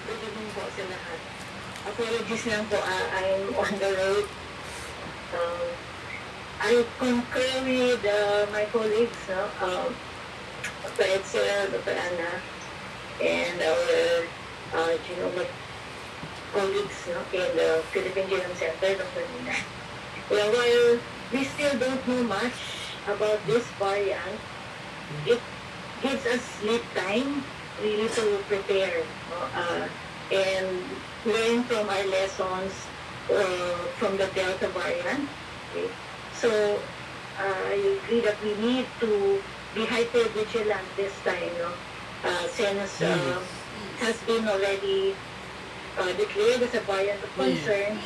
Good evening po sa lahat. Apologies lang po, I'm on the road. Um, I concur with my colleagues, no? Dr. Edsel, Dr. Anna, and our genomic colleagues, no? In the Philippine Genome Center, Dr. Nina. Well, while we still don't know much about this variant, it gives us lead time really to prepare, no? And learn from our lessons from the Delta variant. Okay? So I agree that we need to be hyper vigilant this time. No? Since has been already declared as a variant of concern.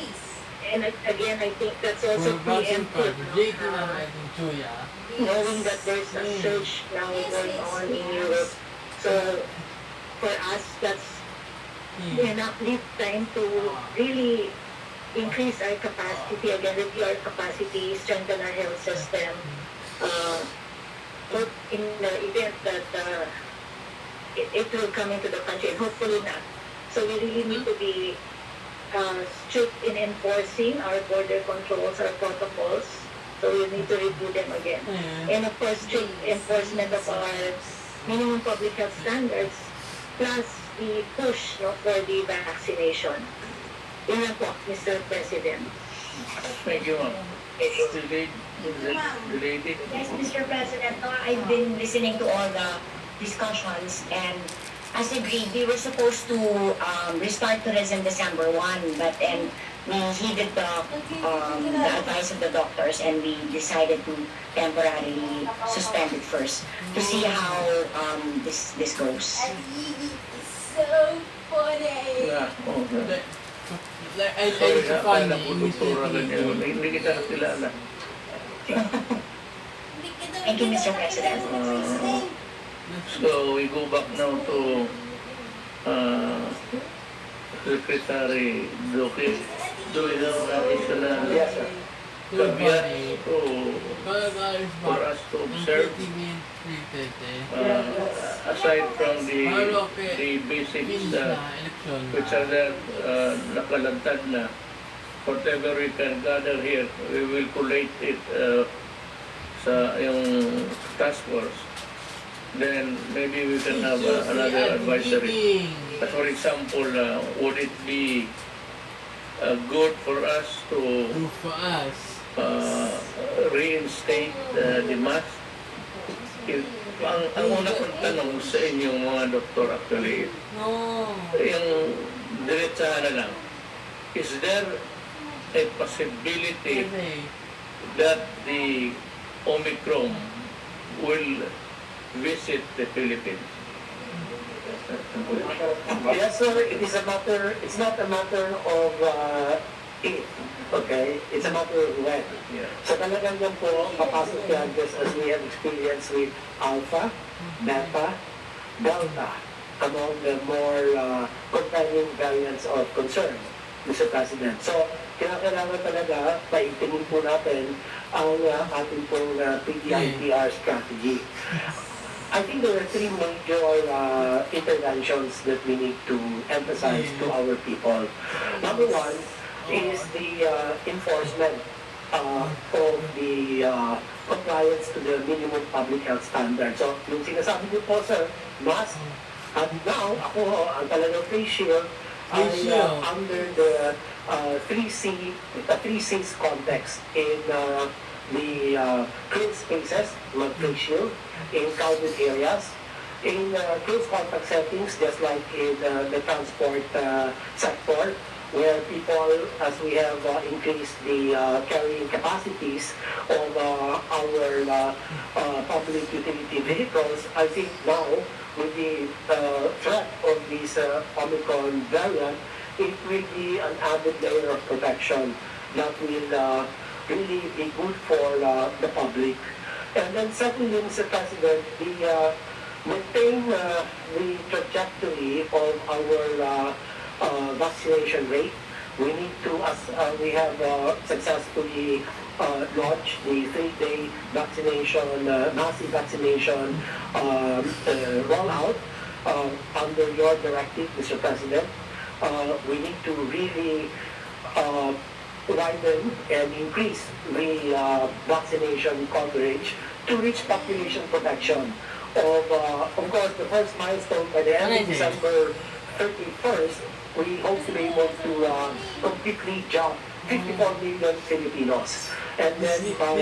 And again, I think that's also preemptive. Knowing that there's a surge now going on in Europe. So for us, that's enough lead time to really increase our capacity, again, review our capacity, strengthen our health system, but in the event that it will come into the country, and hopefully not. So we really need to be strict in enforcing our border controls, our protocols. So we need to review them again. And of course, strict enforcement of our minimum public health standards, plus the push, no, for the vaccination. Yun lang po, Mr. President. Thank you, ma'am. Yes, Mr. President, no, I've been listening to all the discussions, and as agreed, we were supposed to restart tourism December 1, but then we heeded the advice of the doctors, and we decided to temporarily suspend it first to see how this goes. So funny. Yeah, okay. I Sorry, it's funny. akala ko doktora ka niya. Hindi kita nakilala. Thank you, Mr. President. So we go back now to Secretary Duque. Do we have additional caveat for us to observe? Aside from the basics which are there, nakalantad na, whatever we can gather here, we will collate it sa yung task force. Then maybe we can have another advisory. For example, would it be good for us to reinstate the mask? Ang una kong tanong sa inyong mga doktor actually, yung diretsahan na lang, is there a possibility that the Omicron will visit the Philippines? Yes, sir. It is a matter. It's not a matter of if. Okay, it's a matter of when. Yeah. So talagang yan po, papasok yan just as we have experienced with Alpha, Beta, Delta, among the more companion variants of concern, Mr. President. So, kailangan talaga paigtingin po natin ang ating pong PDI-PR strategy. I think there are three major interventions that we need to emphasize to our people. Number one is the enforcement of the compliance to the minimum public health standards. So, yung sinasabi niyo po, sir, mask, and now, ako, ang talagang face shield ay under the 3Cs context in the closed spaces, face shield, in crowded areas, in close contact settings, just like in the transport sector, where people, as we have increased the carrying capacities of our public utility vehicles, I think now, with the threat of this Omicron variant, it will be an added layer of protection that will really be good for the public. And then secondly, Mr. President, maintain the trajectory of our vaccination rate. We need to, as we have successfully launched the 3-day vaccination, massive vaccination rollout under your directive, Mr. President. we need to really widen and increase the vaccination coverage to reach population protection. Of course, the first milestone by the end of December 31st, we hope to be able to completely jump 54 million Filipinos. And then by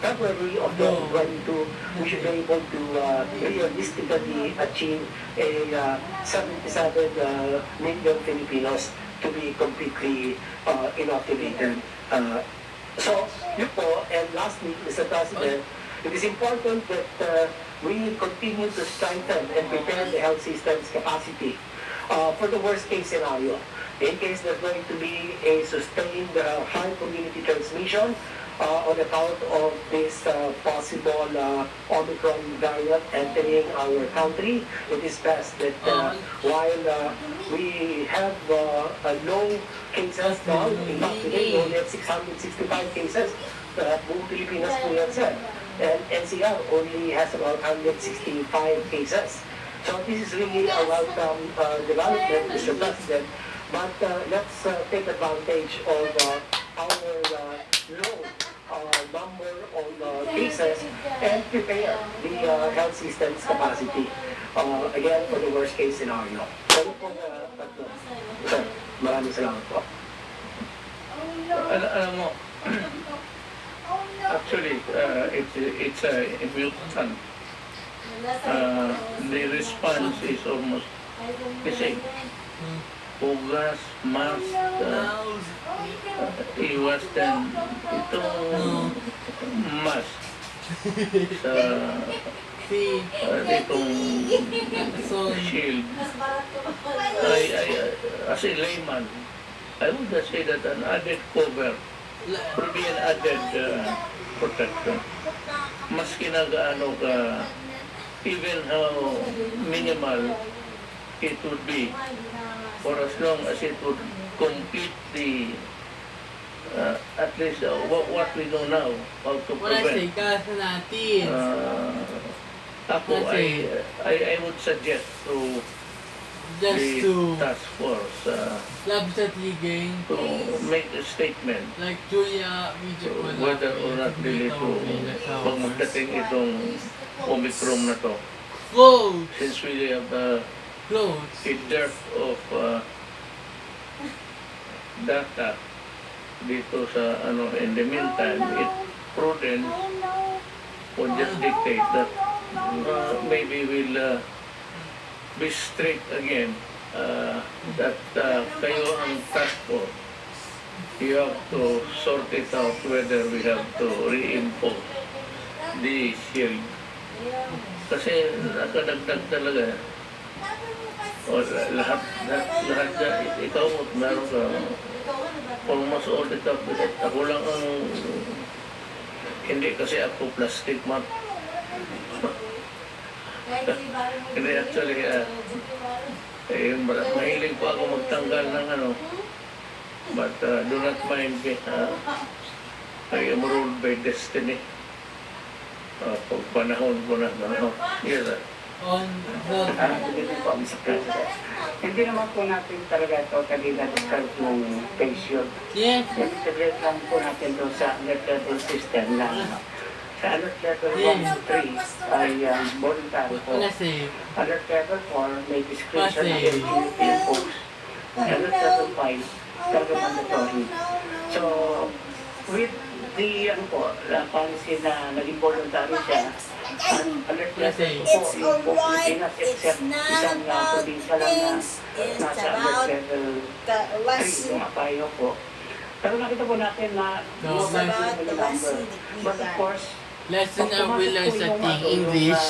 February of 2022, we should be able to realistically achieve a 77 million Filipinos to be completely inoculated. So, yun po, and lastly, Mr. President, it is important that we continue to strengthen and prepare the health system's capacity for the worst case scenario. In case there's going to be a sustained high community transmission on account of this possible Omicron variant entering our country, it is best that while we have low cases now, in fact today we only have 665 cases, buong Pilipinas po yan sir. And NCR only has about 165 cases. So this is really a welcome development, Mr. President. But let's take advantage of our low number of cases and prepare the health system's capacity again for the worst case scenario. So po tatlo. Sir, maraming salamat po. Alam mo, actually, it's a mutant. The response is almost the same. Hugas, mask, iwasan itong mask sa itong shield. As a layman, I would say that an added cover would be an added protection. Mas kinagaano ka, even how minimal it would be, for as long as it would complete the at least what we know now, how to prevent. Ako, I would suggest to the task force to make a statement whether or not really to pag magdating itong Omicron na to. Since we have a dearth of data dito sa in the meantime, it prudent would just dictate that maybe we'll be strict again that kayo ang task force. You have to sort it out whether we have to reimpose the shield. Kasi nakadagdag talaga. O lahat ikaw meron ka almost all the time. Ako lang ang hindi kasi ako plastic mat. Hindi actually mahilig po ako magtanggal ng but do not mind me. I am ruled by destiny. Pag panahon ko na yes sir. Hindi po, Mr. President. Hindi naman po natin talaga totally na-discard yung patient. Yes. Nag-integrate lang po natin doon sa alert level system na sa alert level 1 to 3 ay voluntary po. Alert level 4 may discretion na impose. Alert level 5 talaga mandatory. So, with the policy na naging voluntary siya, alert level po yung po Pilipinas except isang probinsya lang na nasa alert level 3 yung Apayo po. Pero nakita po natin na lumabas yung number. But of course, lesson na we learn sa English,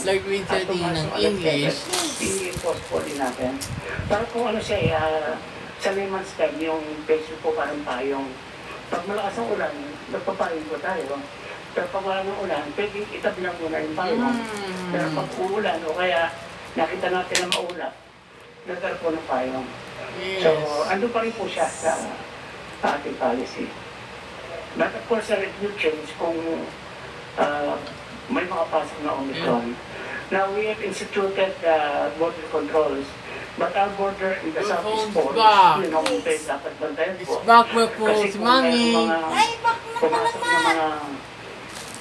like we studying ng English, i-post po din natin. Para kung siya, sa layman's term, yung patient po parang payong. Pag malakas ang ulan, nagpapayong po tayo. Pero pag wala ng ulan, pwede itabi lang muna yung payong. Pero pag uulan, o kaya nakita natin na maulap, nagkaroon po ng payong. So, ando pa rin po siya sa ating policy. But of course, it will change kung may makapasok na Omicron. Now, we have instituted border controls But our border in the Your southeast phone's po, back. yun ang dapat bantayan It's po. back mo po Kasi si kung may Mami. mga Ay, bak na pala pumasok na man. mga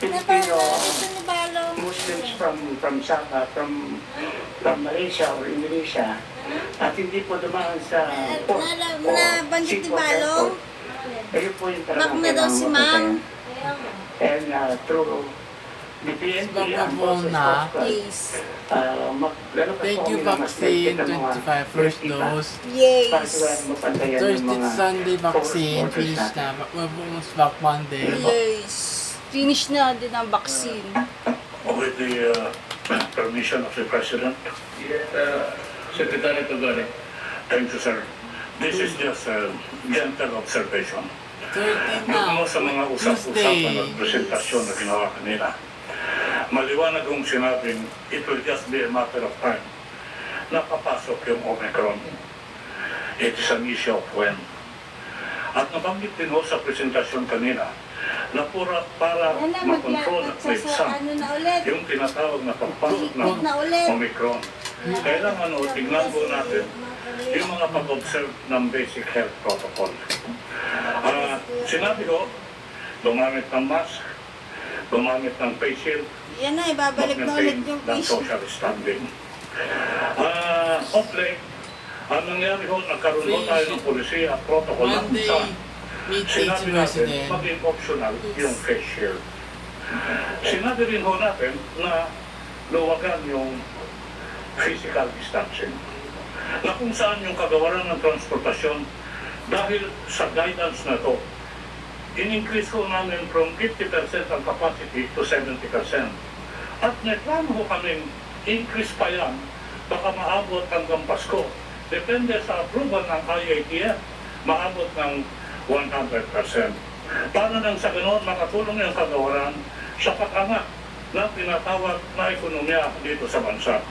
Pilipino Ito ni Balong. Muslims from Sabah, from Malaysia or Indonesia, at hindi po dumaan sa port o Nabanggit ni seaport Balong. airport. Ayun po yung Bak talagang na daw si Ma'am. And through the PNP Bak na and po process na. coast guard, Please. lalabas Thank po you kami ng mas vaccine, mahigpit na mga 25 first direktiba dose. para sigurado Yes. mapantayan yung Thursday mga to Sunday vaccine, forward finish borders na. Bak mo po mas back Monday. Yes. Finish na din ang vaccine. With the permission of the President. Secretary Tugari. Thank you, sir. This is just a gentle observation. 13 Doon na. mo sa mga usap-usapan at presentasyon na ginawa kanina, maliwanag kong sinabing it will just be a matter of time na papasok yung Omicron. It is an issue of when. At nabanggit din ho sa presentasyon kanina na para makontrol at maibsan Ano na ulit? yung tinatawag na pagpasok ng Na ulit. Omicron. Kailangan tignan po natin yung mga pag-observe ng basic health protocol. Sinabi ko, gumamit ng mask, gumamit ng face shield, Yan na, ibabalik na ulit mag-maintain yung ng fish. social standing. Of late, ang nangyari ho, nagkaroon ho tayo ng polisiya at protocol na kung Monday, saan meeting si sinabi natin President. maging optional yung face shield. Sinabi rin ho natin na luwagan yung physical distancing. Na kung saan yung kagawaran ng transportasyon dahil sa guidance na to, in-increase ho namin from 50% ang capacity to 70%. At may plano ho kaming increase pa yan, baka maabot hanggang Pasko. Depende sa approval ng IATF, maabot ng 100%. Para nang sa ganoon, makatulong yung kagawaran sa pag-angat na tinatawag na ekonomiya dito sa bansa.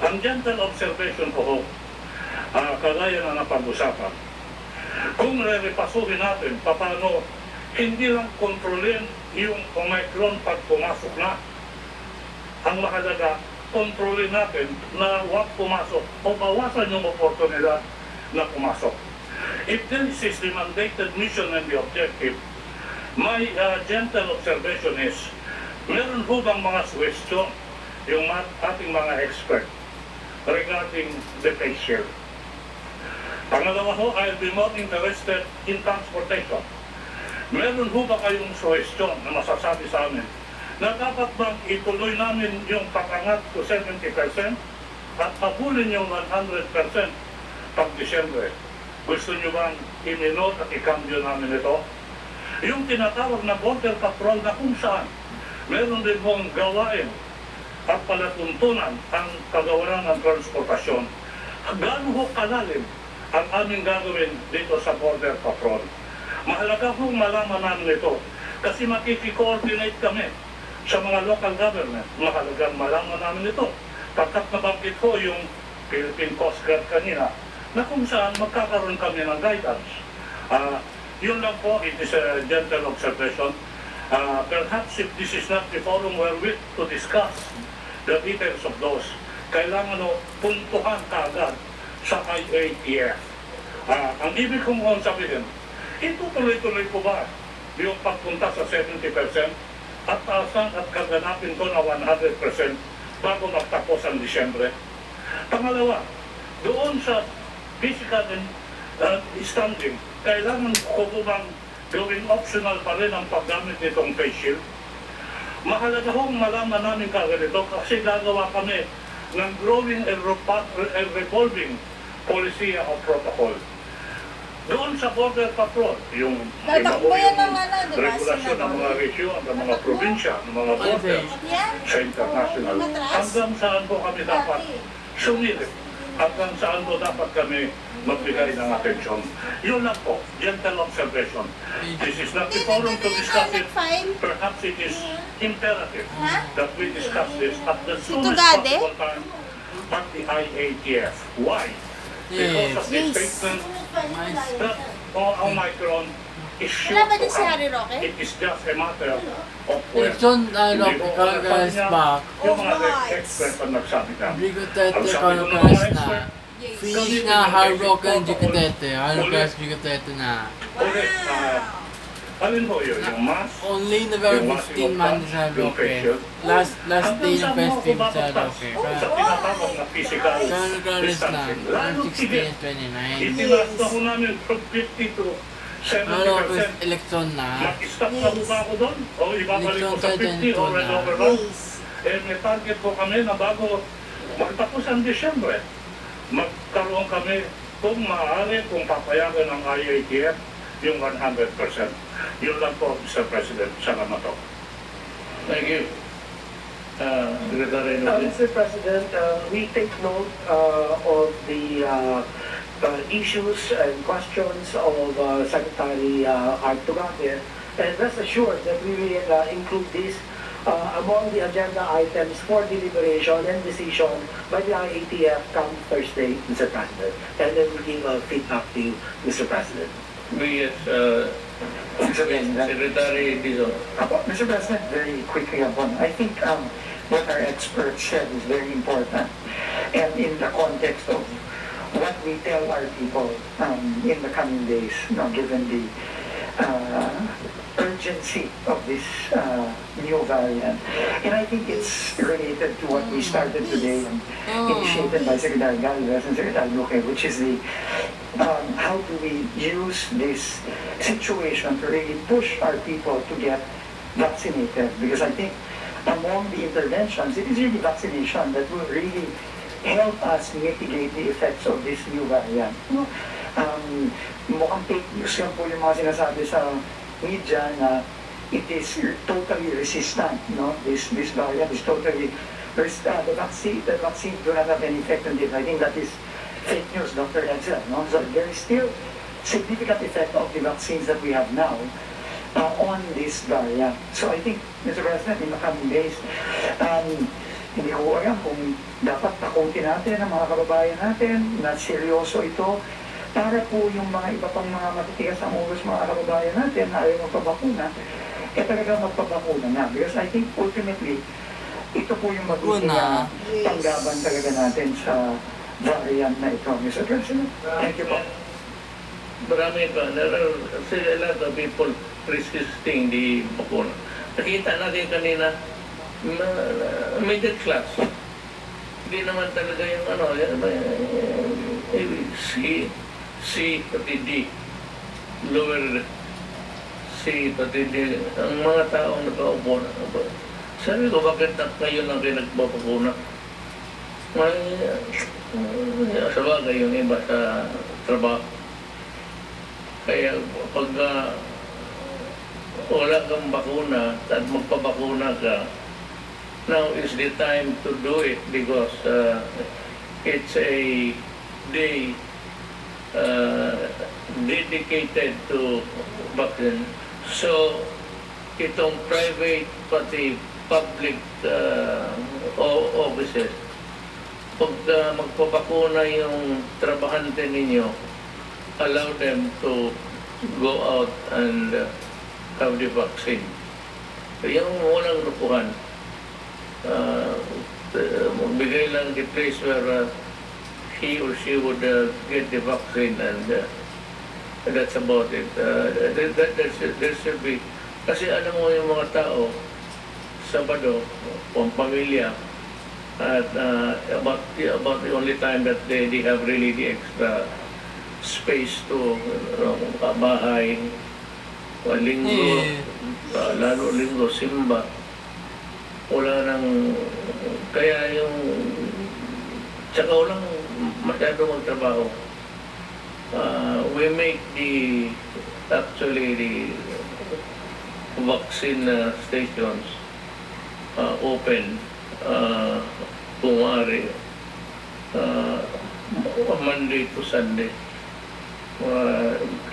Ang gentle observation ko ho, kagaya na napag-usapan, kung re-repasuhin natin, paano hindi lang kontrolin yung Omicron pag pumasok na. Ang mahalaga, kontrolin natin na huwag pumasok o bawasan yung oportunidad na pumasok. If this is the mandated mission and the objective, my gentle observation is, meron ho bang mga suggestion yung ating mga expert regarding the face shield? Pangalawa ho, I'll be more interested in transportation. Meron ho ba kayong suggestion na masasabi sa amin na dapat bang ituloy namin yung pakangat to 70% at habulin yung 100% pag Disyembre? Gusto nyo bang i-minot at i-cambio namin ito? Yung tinatawag na border patrol na kung saan meron din hong gawain at palatuntunan ang kagawaran ng transportasyon. Gaano ho kalalim ang aming gagawin dito sa border patrol? Mahalaga hong malaman namin ito kasi makiki-coordinate kami sa mga local government. Mahalagang malaman namin ito pagkat nabanggit ko yung Philippine Coast Guard kanina na kung saan magkakaroon kami ng guidance. Yun lang po, it is a gentle observation. Perhaps if this is not the forum wherewith to discuss the details of those, kailangan puntuhan kaagad sa IATF. Ang ibig kong sabihin, itutuloy-tuloy po ba yung pagpunta sa 70% at taasan at kaganapin ko na 100% bago magtapos ang Disyembre? Pangalawa, doon sa physical standing, kailangan ko po bang gawing optional pa rin ang paggamit nitong face shield? Mahalaga hong malaman namin kaganito kasi gagawa kami ng growing and revolving policy o protocol. Doon sa border patrol, yung Tatakbo yan ng ano, di ba? regulasyon ng mga region, ng mga probinsya, ng mga border Yan. sa international, hanggang saan po kami dapat sumilip, hanggang saan po dapat kami magbigay ng atensyon. Yun lang po, gentle observation. This is not the forum to discuss it. Perhaps it is imperative that we discuss this at the soonest possible time at the IATF. Why? Because of the statement that Omicron is Wala ba din si sure to Harry come. Roque? It is just a matter of when. Election, Hindi ko Congress kanya back. yung mga Alright. experts ang nagsabi na. Bigo Ang tete sabi ko ng mga Congress na. expert, Feeling na heartbroken Jukatete. Holocaust Jukatete na. Ulit, alin ho yun? Yung mask? Only November Yung 15 man sa yung Roque. facial? Last day ng festive sa Roque. Sa tinatawag na physical Kanokalis na. distancing. Lalo 16 tigil. and 29. Itinaas na ho namin from 50 to 70%. Holocaust election na. Mag-stop na po ba ako doon? O ibabalik ko sa 50 o red over run? Eh, may target po kami na bago magtapos ang Disyembre, magkaroon kami kung maaari, kung papayagan ng IATF, yung 100%. Yun lang po, Mr. President. Salamat po. Thank you. Secretary Mr. President, we take note of the issues and questions of Secretary Artugate, and rest assured that we will include this among the agenda items for deliberation and decision by the IATF come Thursday, Mr. President. And then we give feedback to you, Mr. President. Yes, Mr. President. Secretary Dizon. Mr. President, very quickly upon, I think what our experts said is very important. And in the context of what we tell our people in the coming days, given the urgency of this new variant. And I think it's related to what we started today and initiated by Secretary Galvez and Secretary Luque, which is the how do we use this situation to really push our people to get vaccinated? Because I think among the interventions, it is really vaccination that will really help us mitigate the effects of this new variant. Mukhang fake news yan po yung mga sinasabi sa media na it is totally resistant, This variant is totally resistant. The vaccine do not have any effect on it. I think that is fake news, Dr. Edsel, So there is still significant effect of the vaccines that we have now on this variant. So I think, Mr. President, in the coming days, hindi ko alam kung dapat takutin natin ang mga kababayan natin na seryoso ito para po yung mga iba pang mga matitigas ang ulos mga kababayan natin na ayaw magpabakuna, talagang magpabakuna na. Because I think ultimately, ito po yung magiging panggaban talaga natin sa variant na ito, Mr. President. Thank you po. Marami pa. There are still a lot of people resisting the bakuna. Nakita natin kanina, middle class. Hindi naman talaga yung C pati D. Lower C pati D. Ang mga taong nakaupo na. Sabi ko, bakit ngayon lang kayo nagbabakuna? Sa bagay yung iba sa trabaho. Kaya pag wala kang bakuna at magpabakuna ka, now is the time to do it because it's a day dedicated to vaccine. So, itong private pati public offices, pag magpapakuna yung trabahante ninyo, allow them to go out and have the vaccine. Yung walang lukuhan, magbigay lang the place where he or she would get the vaccine and that's about it. There should be, kasi alam mo yung mga tao, Sabado, pamilya, at about the only time that they have really the extra space to bahay, linggo, lalo linggo, simba. Wala nang, kaya yung, tsaka walang masyado magtrabaho. We make actually the vaccine stations open kung maaari Monday to Sunday.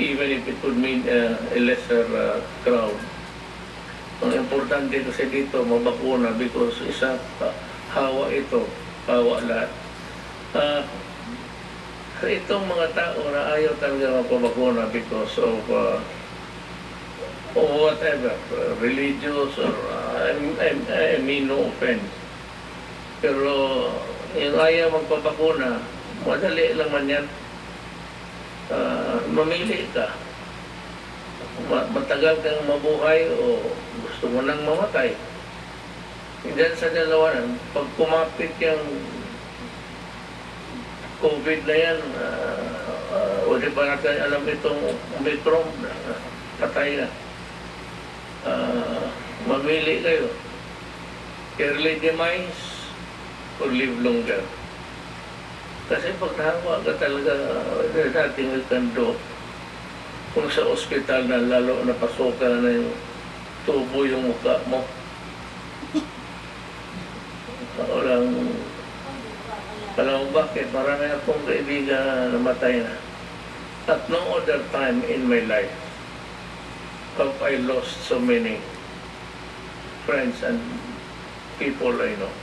Even if it would mean a lesser crowd. Ang importante kasi dito, mabakuna because isa, hawa ito, hawa lahat. Itong mga tao na ayaw talaga magpabakuna because of whatever, religious or I mean no offense. Pero yung ayaw magpabakuna, madali lang man yan. Mamili ka. Matagal kang mabuhay o gusto mo nang mamatay. Diyan sa dalawa na, pag kumapit yung COVID na yan, o di ba natin alam itong Omicron, patay na. Mamili kayo. Early demise or live longer. Kasi pag nahawa ka talaga, nothing you can do. Kung sa ospital na lalo napasokan na yung tubo yung mukha mo. Alam mo bakit? Marami akong kaibigan na namatay na. At no other time in my life have I lost so many friends and people I know.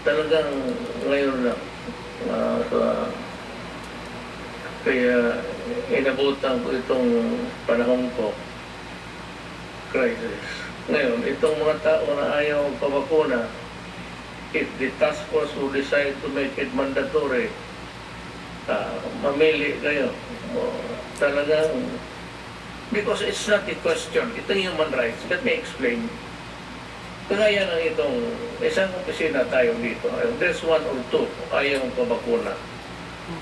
Talagang ngayon lang. Kaya inabutan ko itong panahon ko, crisis. Ngayon, itong mga tao na ayaw magpabakuna, if the task force will decide to make it mandatory, mamili kayo. Talagang, because it's not a question, itong human rights. Let me explain. Kaya ng itong isang opisina tayo dito, there's one or two ayaw magpabakuna.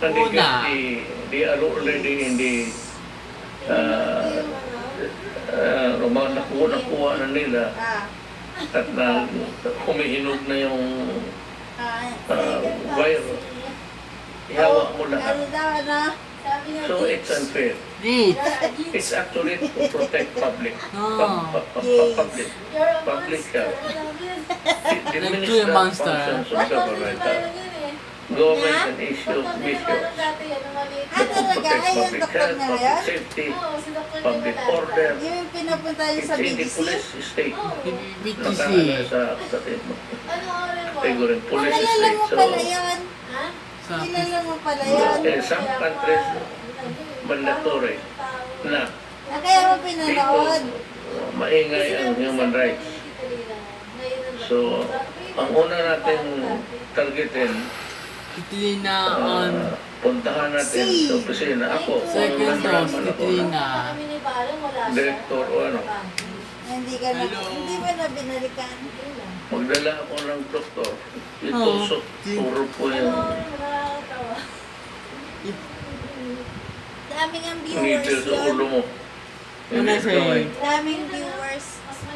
And they are already in the nakuha na nila at na humihinog na yung virus. Ihawa mo lahat. So it's unfair. It's actually to protect public. Public health. It diminishes the functions of government. Government can issue measures that protect public health, public safety, public order. Yung pinapunta niyo It's sa in the BGC? police state. BTC. Sa category police Kilala state. mo So, pala yan. Kilala mo pala yan. in some countries, mandatory na Kaya mo dito, pinanood. maingay ang human rights. So, ang una natin targetin, Titlina on puntahan natin sa opisina. Ako, second dose, titlina. director o ano, Hindi ka na, hindi mo na binalikan. magdala ako ng doktor. Itusok, turo po yung Daming ang ngipil viewers sa ulo yun. mo. Hindi Ano ito ay, Daming viewers.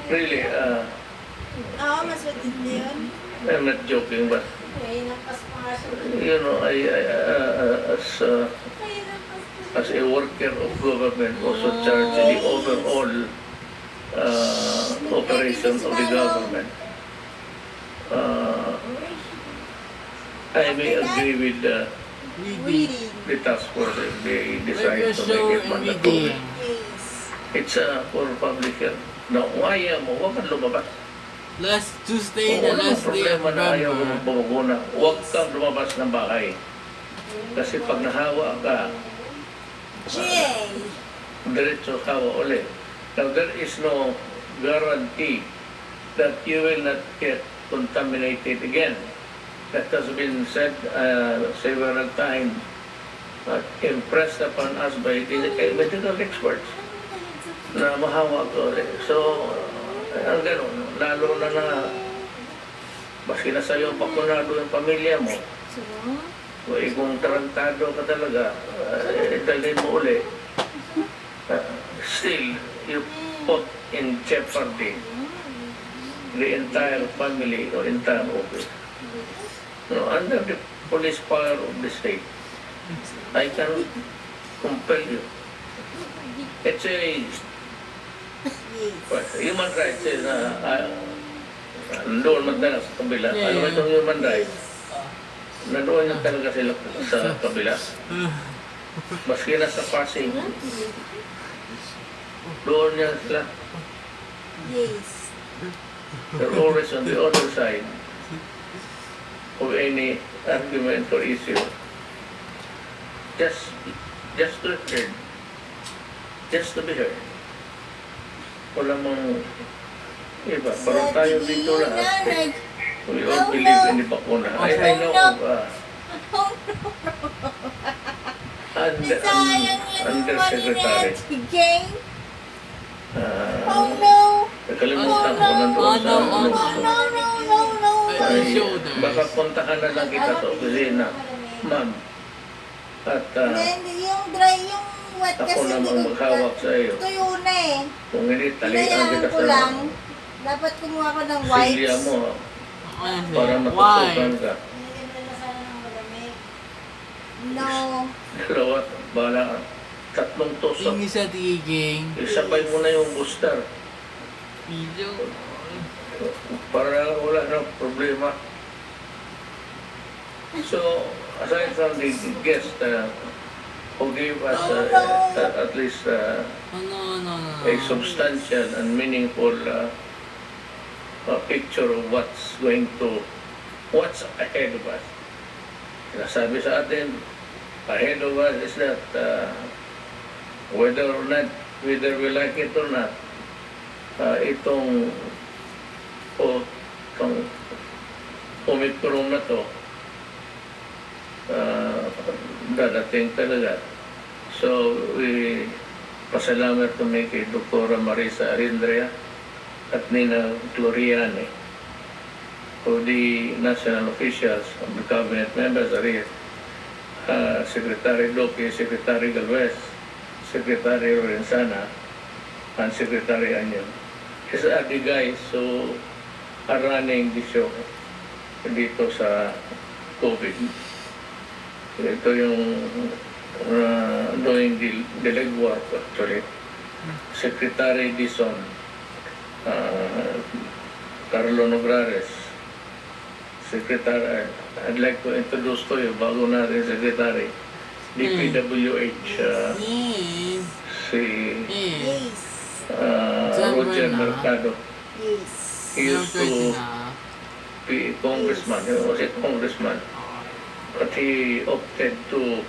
really, Oo, mas matindi yun. I'm not joking, but you know, as a worker of government, also charged in the overall operation of the government. I may agree with Reading. the task force if they decide Regular to show make it and mandatory. reading. Yes. It's for public health. Now, kung ayaw mo, huwag kang lumabas. Last Tuesday, the Kung walang last day of problema na ayaw mo November. magpapaguna, huwag kang lumabas ng bahay. Kasi pag nahawa ka, Jay! diretso hawa ulit. Now, there is no guarantee that you will not get contaminated again. That has been said several times, impressed upon us by the medical experts na mahawa ka ulit. So, ang ganun, lalo na maski na sa'yo pakunado yung pamilya mo, o kung tarantado ka talaga, dalhin mo uli, still, you put in jeopardy the entire family or entire office. No, under the police power of the state, I can compel you. It's a human rights is nandoon man talaga sa kabila. Ano ba itong human rights? Nandoon na talaga sila sa kabila. Maski na sa passing, doon niya sila. Yes. They're always on the other side of any argument or issue. Just to be heard. Just to be heard. Wala mong iba. Parang tayo dito lahat. We all believe in the bakuna. I know of Sayang lang undersecretary. Jane. Oh no. Nakalimutan ko nandun sa No, Lukso. no. Ay, baka puntahan na lang kita sa opisina, ma'am. At Hindi, yung dry, yung wet ako kasi hindi naman ko maghawak sa iyo. tuyo na eh. Kung hindi, talian Hinayaan kita ko sa lang. Dapat kumuha ko ng wipes. silya mo para matutukan ka. No. Dalawa, bala ka. 3 tusok. Tingin sa tiging. Isabay mo na yung booster Video. para wala na problema. So, aside from the guest who gave us at least No. a substantial and meaningful picture of what's ahead of us. Sinasabi sa atin, ahead of us is that whether we like it or not, itong Omicron na to, dadating talaga. So, we pasalamat kami kay Dr. Marisa Arindrea at Nina Gloriani, of the national officials, of the cabinet members are here. Secretary Doki, Secretary Galvez, Secretary Lorenzana, and Secretary Anyon. These are the guys who are running the show dito sa COVID. Ito yung doing the legwork actually. Secretary Dison, Carlo Nograles, Secretary, I'd like to introduce to you, bago natin Secretary, DPWH, si Yes. Roger Mercado. Yes. He used to be congressman, he was a congressman, but he opted to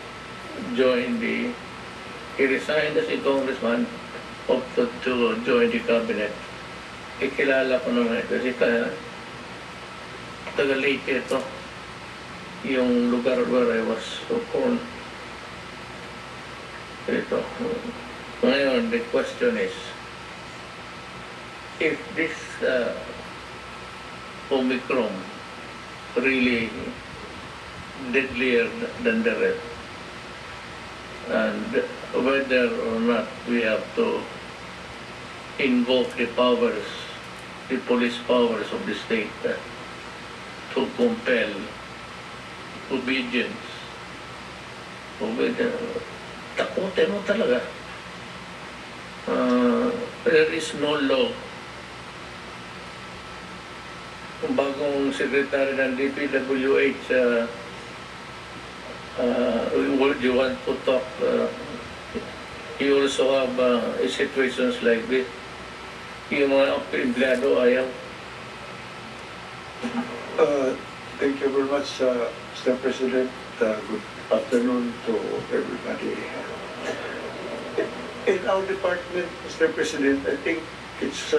join he resigned as a congressman, opted to join the cabinet. Ikilala ko naman ito kasi taga Leyte ito, yung lugar where I was born. Ito. Ngayon, the question is, if this Omicron really deadlier than the rest, and whether or not we have to invoke the powers, the police powers of the state to compel obedience. Takutin mo talaga. There is no law. Kung bagong secretary ng DPWH, would you want to talk? You also have situations like this. Yung mga empleyado ayaw. Thank you very much, Mr. President. Good afternoon to everybody. In our department, Mr. President, I think it's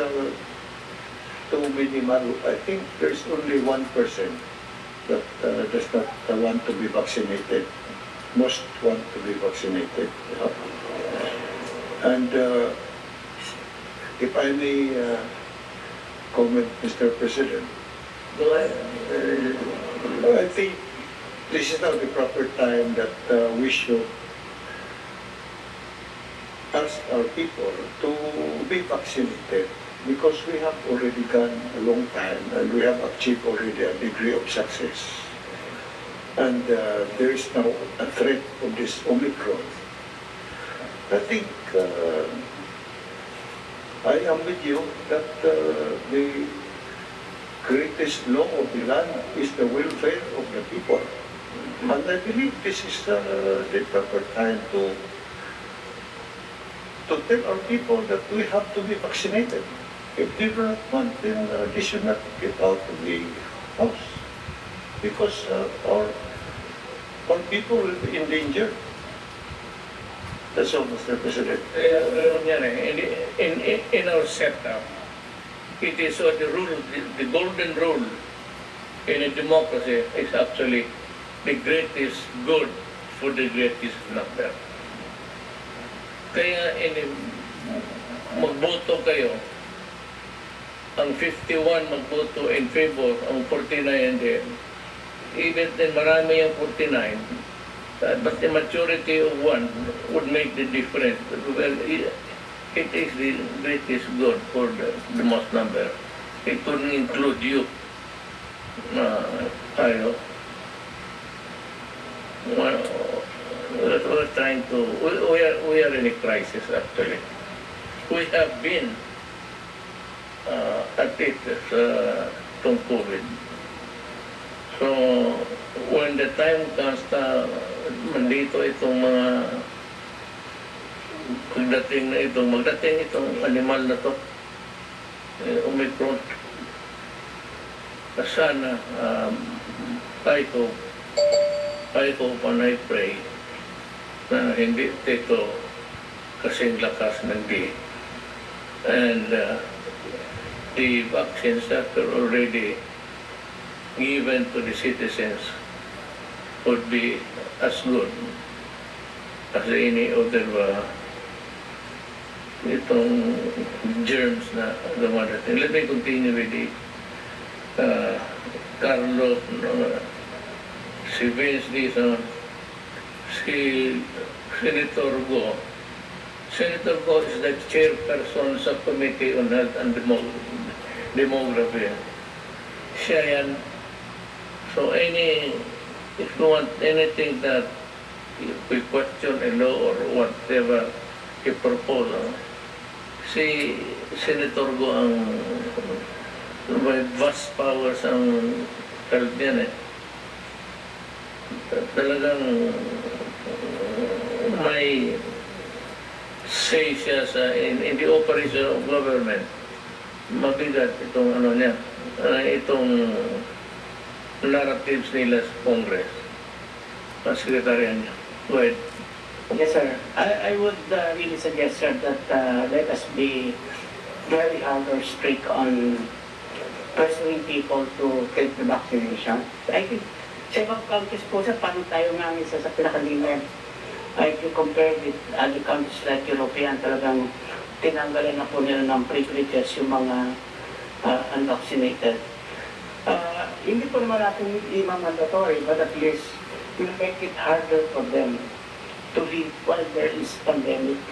too minimal. I think there's only one person that does not want to be vaccinated. Most want to be vaccinated. And if I may comment, Mr. President, Go ahead. I think this is not the proper time that we should ask our people to be vaccinated, because we have already gone a long time and we have achieved already a degree of success. And there is now a threat of this Omicron. I think I am with you that the greatest law of the land is the welfare of the people. And I believe this is the proper time to tell our people that we have to be vaccinated. If they do not want, then they should not get out of the house, because our people will be in danger. That's all, Mr. President. In our setup, it is the rule, the golden rule in a democracy is actually the greatest good for the greatest number. Kaya magboto kayo, ang 51 magboto in favor, ang 49 hindi. Even then marami yung 49, but the majority of one would make the difference. Well, it is the greatest good for the most number. It wouldn't include you. We're trying to, we are in a crisis actually. We have been at it from COVID. So, when the time comes na mandito itong mga magdating itong animal na to, Omicron, sana I hope and I pray na hindi ito kasing lakas ng D. And the vaccines that are already given to the citizens would be as good as any other itong germs na dumadating. Let me continue with the Carlos, si Vince Dizon, si Senator Go. Senator Go is the chairperson sa Committee on Health and Demography. Siya yan. So if you want anything that we question a law or whatever you propose, si Senator Go ang may vast powers ang health niyan Talagang may say siya in the operation of government. Mabigat itong niya, itong narratives nila sa Congress. Ang sekretarya niya. Go ahead. Yes, sir. I would really suggest, sir, that let us be very hard or strict on pursuing people to take the vaccination. I think sa ibang countries po, sir, paano tayo nga isa sa pinakalinan? If you compare with other countries like European, talagang tinanggalan na po nila ng privileges yung mga unvaccinated. Hindi po naman natin i-mandatory, but at least we'll make it harder for them to live while there is pandemic.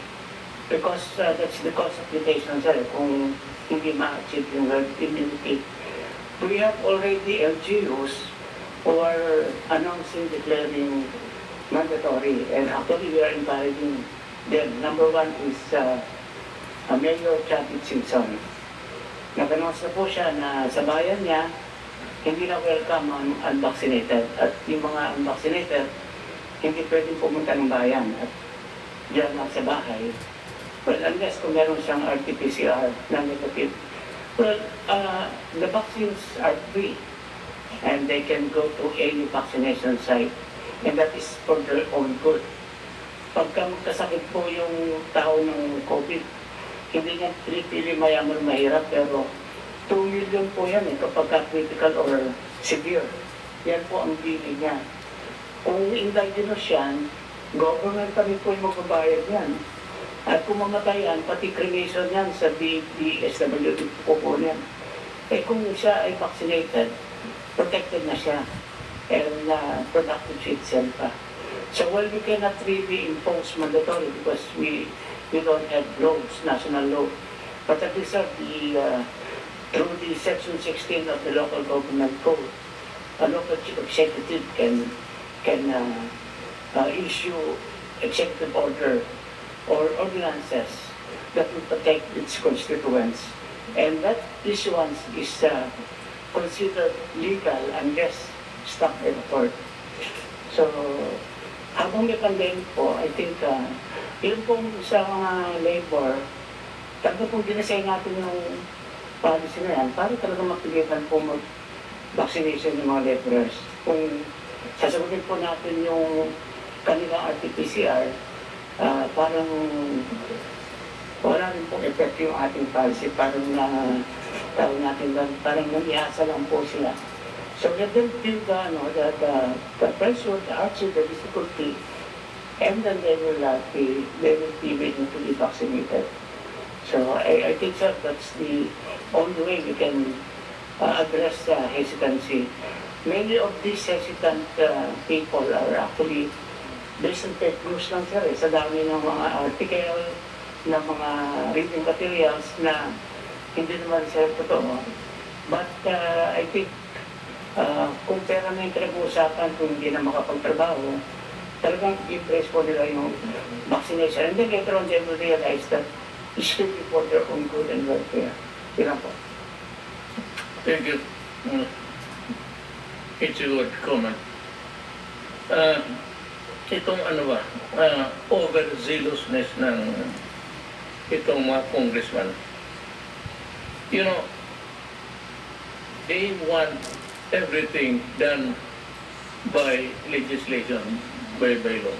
Because that's the cost of mutation, sir, kung hindi ma-achieve yung herd immunity. We have already LGUs who are announcing, declaring mandatory, and actually we are encouraging them. Number one is Mayor Chadwick Simpson. Nag-announce na po siya na sa bayan niya, hindi na welcome ang unvaccinated. At yung mga unvaccinated, hindi pwedeng pumunta ng bayan at diyan lang sa bahay. Well, unless kung meron siyang RT-PCR na negative. Well, the vaccines are free and they can go to any vaccination site, and that is for their own good. Pagka magkasakit po yung tao ng COVID, hindi niya pinipili mayaman mahirap, pero 2 million po yan kapag critical or severe. Yan po ang bili niya. Kung indigenous yan, government pa rin po yung magbabayad yan. At kung mamatayan, pati cremation yan sa DSWD po po yan. Eh kung siya ay vaccinated, protected na siya, and productive citizen pa. So while we cannot really impose mandatory because we don't have laws, national law, but at least through the Section 16 of the Local Government Code, a local executive can issue executive order or ordinances that will protect its constituents. And that issuance is considered legal unless stopped by the court. So, habang may pandemic po, I think yun pong sa mga labor, talaga pong dinasign natin yung policy na yan para talaga mapilitan po mag-vaccination ng mga laborers. Kung sasagutin po natin yung kanilang RT-PCR, parang wala rin pong effect yung ating policy, parang tawag natin lang, parang nag-iasa lang po sila. So let them feel the pressure, the hardship, the difficulty, and then they will be willing to be vaccinated. So I think that that's the only way we can address the hesitancy. Many of these hesitant people are actually based on fake news lang sir. Sa dami ng mga article, ng mga reading materials na hindi naman sir totoo. But I think kung pera na yung pinag-uusapan kung hindi na makapagtrabaho, talagang i-press po nila yung vaccination. And then later on, they will realize that it's really for their own good and welfare. Yun po. Thank you. It's a good comment. Itong ano ba, overzealousness ng itong mga congressman. You know, they want everything done by legislation, by law.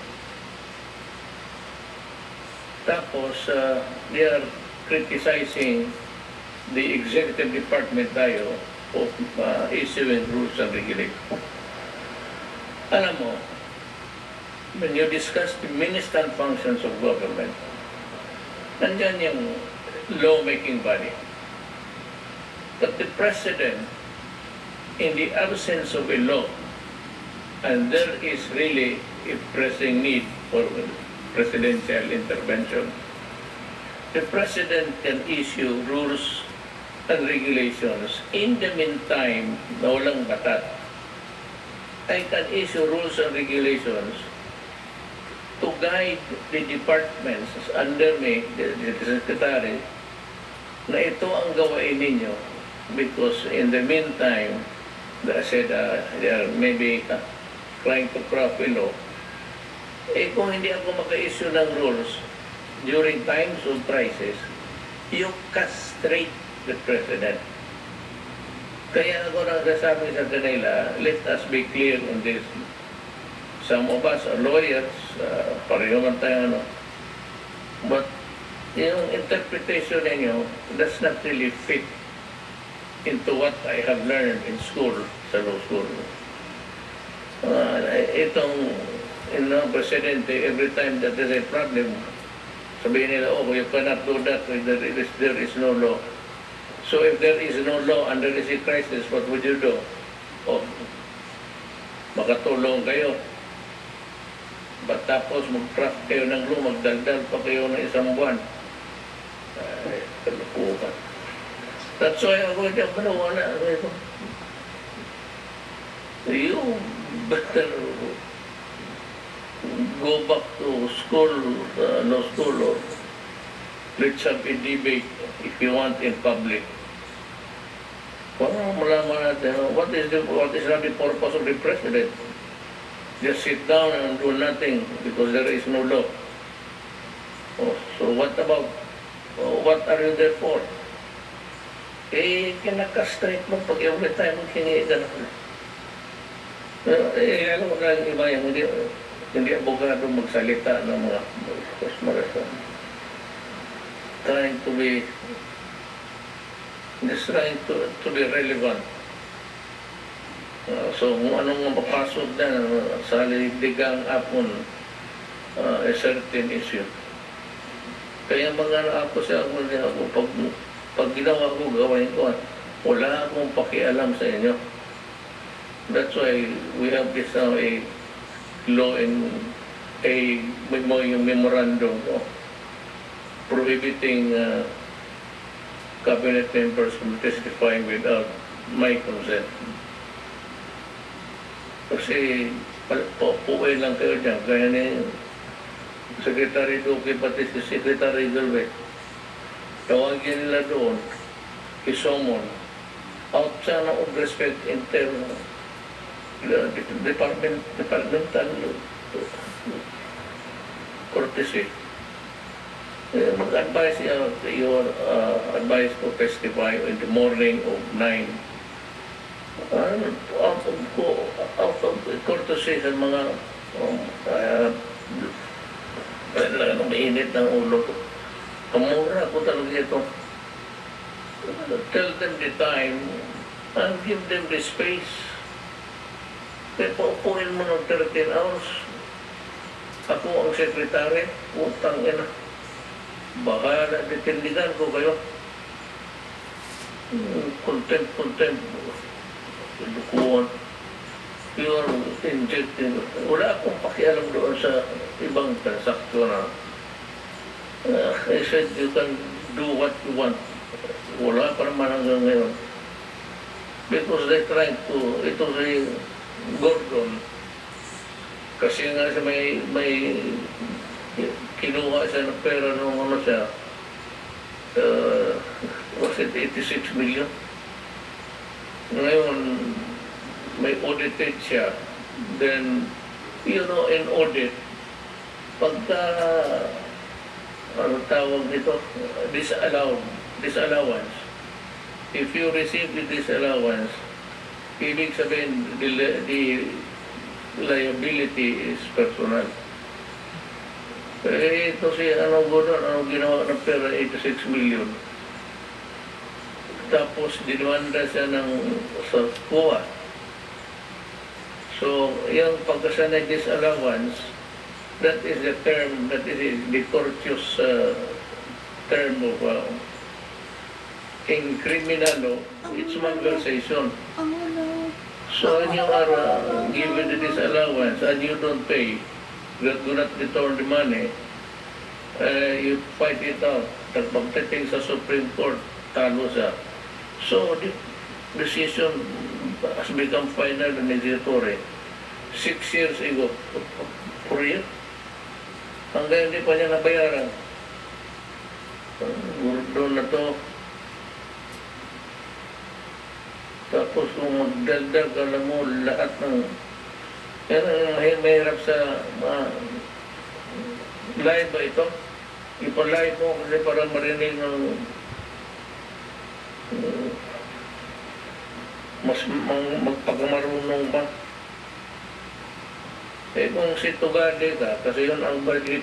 Tapos, they are criticizing the executive department tayo of issuing rules and regulations. Alam mo, when you discuss the ministerial functions of government, nandyan yung law-making body. But the president, in the absence of a law, and there is really a pressing need for presidential intervention, the president can issue rules and regulations. In the meantime, na walang batat, I can issue rules and regulations to guide the departments under me, the secretary, na ito ang gawain ninyo. Because in the meantime, I said, they are maybe trying to craft a law. Kung hindi ako maka-issue ng rules during times of crisis, you castrate the president. Kaya ako nagsasabi sa kanila, let us be clear on this. Some of us are lawyers, pareho man tayo ano. But yung interpretation ninyo does not really fit into what I have learned in school, sa law school. Itong presidente, every time that there's a problem, sabihin nila, oh, you cannot do that, there is no law. So if there is no law and there is a crisis, what would you do? Oh, makatulong kayo. But tapos mag-craft kayo ng law, magdaldal pa kayo ng isang buwan. Kalupukan. That's why ako hindi ako wala. You better go back to school, law school, or let's have a debate if you want in public. Para malaman natin, what is not the purpose of the president? Just sit down and do nothing because there is no law. Oh, so what about, what are you there for? Kinakastrate mo pag every time maghingi ka na. Alam mo na yung iba yung hindi abogado magsalita ng mga marasa. Trying to be be relevant. So kung anong mapapasok na sa lidigang upon a certain issue. Kaya mga naapo siya ako, pag ginawa ko, gawin ko, wala akong pakialam sa inyo. That's why we have this a law in yung memorandum prohibiting cabinet members from testifying without my consent. Kasi pupuin lang kayo dyan, kaya ni Secretary Duque pati si Secretary Galvez. Tawagin nila doon, isomon, outside of respect in terms of departmental courtesy. Mag-advise your advice to testify in the morning of 9. Out of courtesy sa mga mainit ng ulo ko. Pamura ko talaga ito. Tell them the time and give them the space Kaya paupuin mo ng 13 hours. Ako ang sekretary, utang ina. Bahala, ditindigan ko kayo. Contempt. Lukuhan. You are injecting. Wala akong pakialam doon sa ibang transaksyon na I said you can do what you want. Wala pa naman hanggang ngayon. Because they tried to, ito si Gordon, kasi nga siya may kinuha siya ng pera nung ano siya, was it 86 million? Ngayon, may audited siya. Then, you know, in audit, pagka, ano tawag nito, disallowance. If you receive the disallowance, ibig sabihin, the liability is personal. Eh, ito si Gordon, ginawa ng pera, 86 million. Tapos, dinwanda siya sa kuha. So, yung pagkasanay disallowance, that is the term, that is the courteous term of in criminal law, it's malversation. So when you are given the disallowance and you don't pay, you do not return the money, you fight it out. Pagdating sa Supreme Court, talo siya. So the decision has become final and executory. 6 years ago, 4 years, hanggang hindi pa niya nabayaran. Doon na to. Tapos kung magdagdag, alam mo, lahat ng mahirap sa live ba ito? Ipa-live mo kasi para marinig ng mas magpagamarunong ba? Eh kung si Tugade ka, kasi yun ang budget